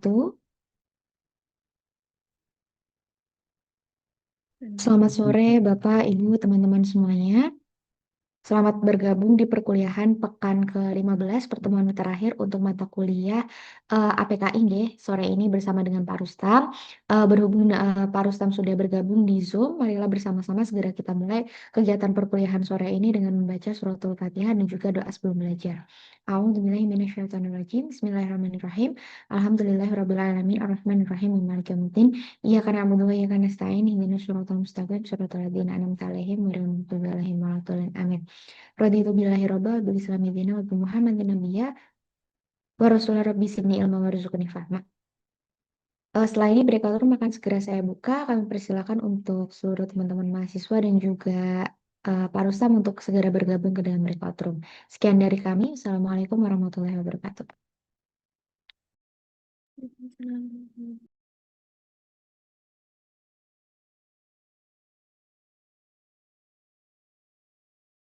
wabarakatuh. Selamat sore, Bapak, Ibu, teman-teman semuanya. Selamat bergabung di perkuliahan pekan ke-15 pertemuan terakhir untuk mata kuliah APKI nggih, sore ini bersama dengan Pak Rustam. Berhubung Pak Rustam sudah bergabung di Zoom, marilah bersama-sama segera kita mulai kegiatan perkuliahan sore ini dengan membaca suratul Fatihah dan juga doa sebelum belajar. A'udzubillahi minasyaitonirrajim. Bismillahirrahmanirrahim. Alhamdulillahirabbil alamin arrahmanirrahim maliki yaumiddin. Iyyaka na'budu wa iyyaka nasta'in ihdinas siratal mustaqim siratal ladzina an'amta 'alaihim ghairil maghdubi 'alaihim waladdallin. Amin. Raditu billahi robba bil islami dina wa bi Muhammadin nabiyya wa rasulullah rabbi sidni ilma warzuqni fahma. Setelah ini breakout room akan segera saya buka. Kami persilakan untuk seluruh teman-teman mahasiswa dan juga Pak Rustam untuk segera bergabung ke dalam breakout room. Sekian dari kami. Assalamualaikum warahmatullahi wabarakatuh.